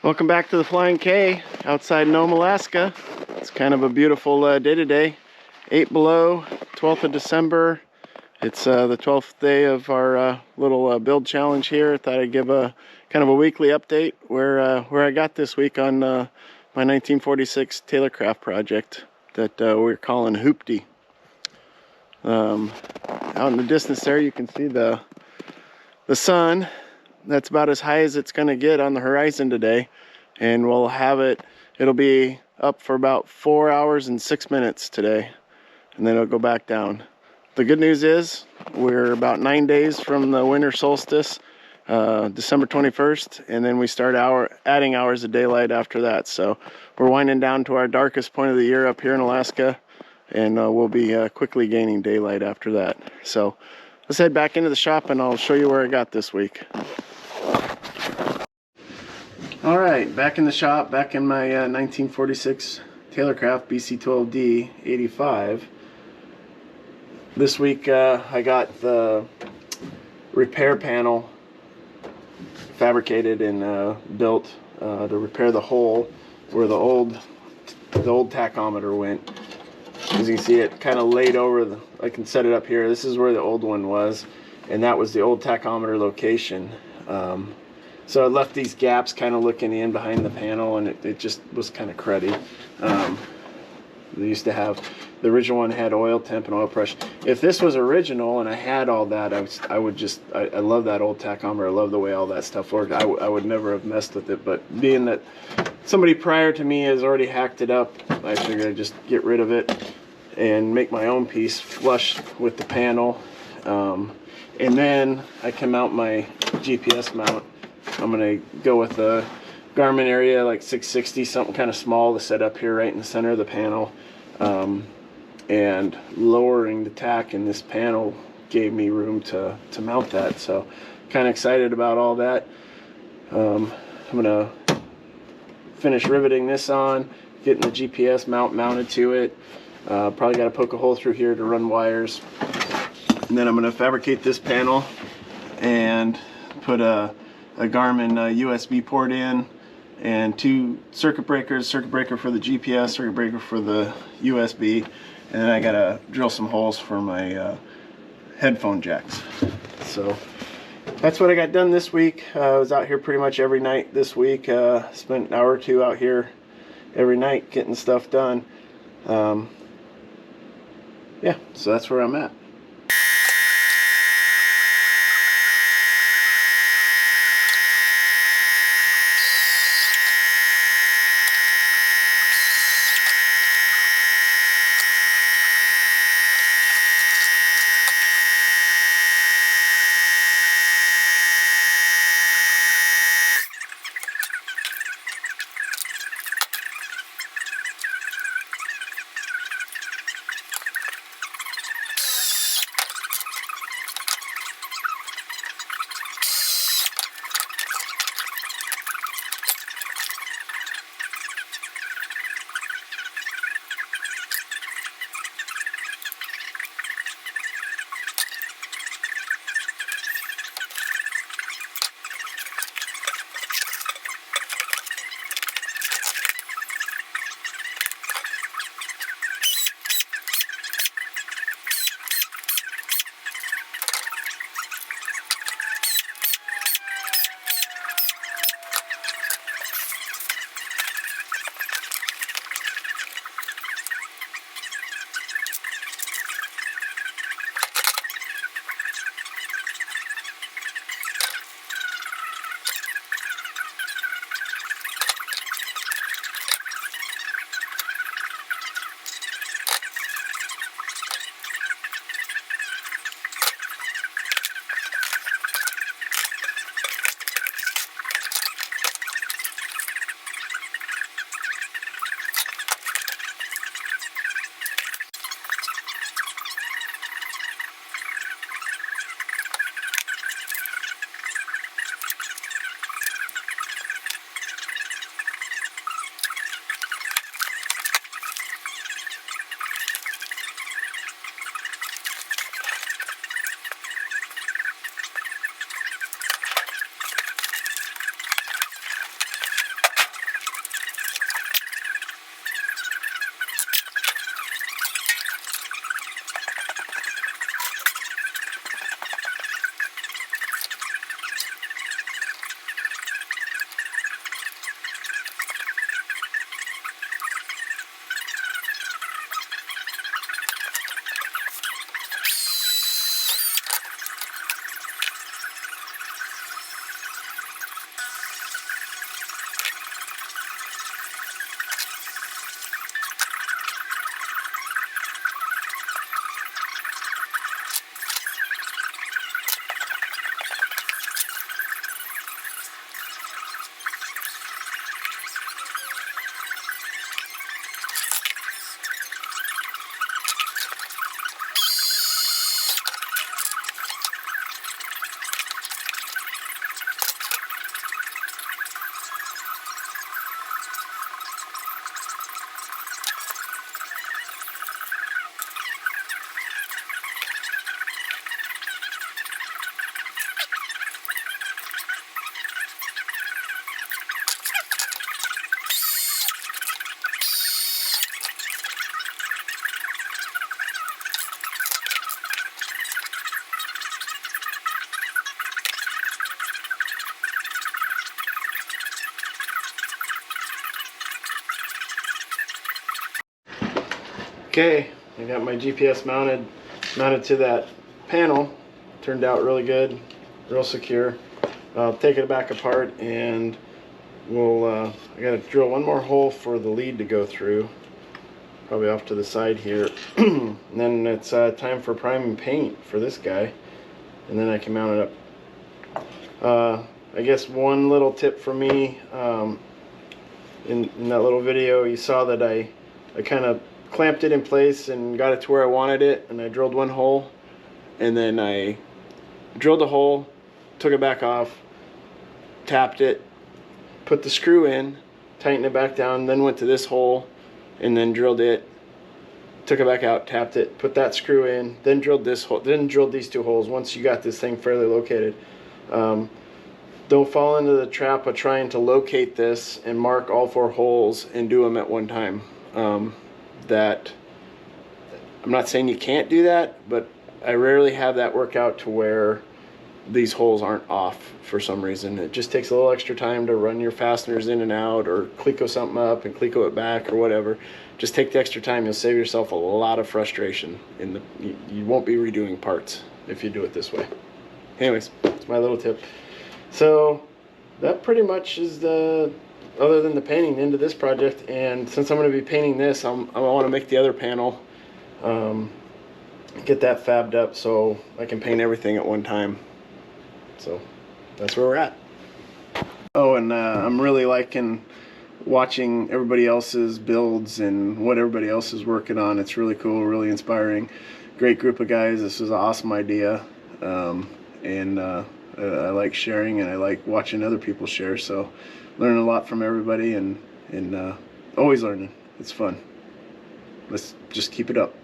Welcome back to the Flying K outside Nome, Alaska. It's kind of a beautiful day today. 8 below, 12th of December. It's the 12th day of our little build challenge here. I thought I'd give a kind of a weekly update where I got this week on my 1946 Taylorcraft project that we're calling Hoopty. Out in the distance there you can see the sun. That's about as high as it's going to get on the horizon today, and we'll have it'll be up for about 4 hours and 6 minutes today, and then it'll go back down. The good news is we're about 9 days from the winter solstice, December 21st, and then we start adding hours of daylight after that. So we're winding down to our darkest point of the year up here in Alaska, and we'll be quickly gaining daylight after that. So let's head back into the shop and I'll show you where I got this week. Alright, back in the shop, back in my 1946 Taylorcraft BC12D 85. This week I got the repair panel fabricated and built to repair the hole where the old tachometer went. As you can see, it kind of laid over I can set it up here. This is where the old one was, and that was the old tachometer location. So it left these gaps kind of looking in behind the panel, and it just was kind of cruddy. They used to have, the original one had oil temp and oil pressure. If this was original and I had all that, I love that old tachometer. I love the way all that stuff worked. I would never have messed with it, but being that somebody prior to me has already hacked it up, I figured I'd just get rid of it and make my own piece flush with the panel. And then I can mount my GPS mount. I'm gonna go with a Garmin area like 660, something kind of small to set up here right in the center of the panel. And lowering the tack in this panel gave me room to mount that. So kind of excited about all that. I'm gonna finish riveting this on, getting the GPS mount mounted to it. Probably got to poke a hole through here to run wires. And then I'm gonna fabricate this panel and put a Garmin USB port in, and 2 circuit breakers, circuit breaker for the GPS, circuit breaker for the USB, and then I gotta drill some holes for my headphone jacks. So that's what I got done this week. I was out here pretty much every night this week. Spent an hour or 2 out here every night getting stuff done. Yeah, so that's where I'm at. Okay, I got my GPS mounted to that panel. Turned out really good, real secure. I'll take it back apart and we'll, I gotta drill one more hole for the lead to go through, probably off to the side here. And then it's time for prime and paint for this guy, and then I can mount it up. I guess one little tip for me, in that little video you saw that I kind of clamped it in place and got it to where I wanted it, and I drilled one hole, and then I drilled a hole, took it back off, tapped it, put the screw in, tightened it back down, then went to this hole and then drilled it, took it back out, tapped it, put that screw in, then drilled this hole, then drilled these two holes once you got this thing fairly located. Don't fall into the trap of trying to locate this and mark all 4 holes and do them at one time. That I'm not saying you can't do that, but I rarely have that work out to where these holes aren't off for some reason. It just takes a little extra time to run your fasteners in and out, or Cleco something up and Cleco it back, or whatever. Just take the extra time. You'll save yourself a lot of frustration. You won't be redoing parts if you do it this way. Anyways, it's my little tip. So that pretty much is the, other than the painting, into this project. And since I'm going to be painting this, I want to make the other panel, get that fabbed up so I can paint everything at one time. So that's where we're at. Oh, and I'm really liking watching everybody else's builds and what everybody else is working on. It's really cool, really inspiring. Great group of guys. This was an awesome idea. I like sharing, and I like watching other people share. So learning a lot from everybody, and always learning. It's fun. Let's just keep it up.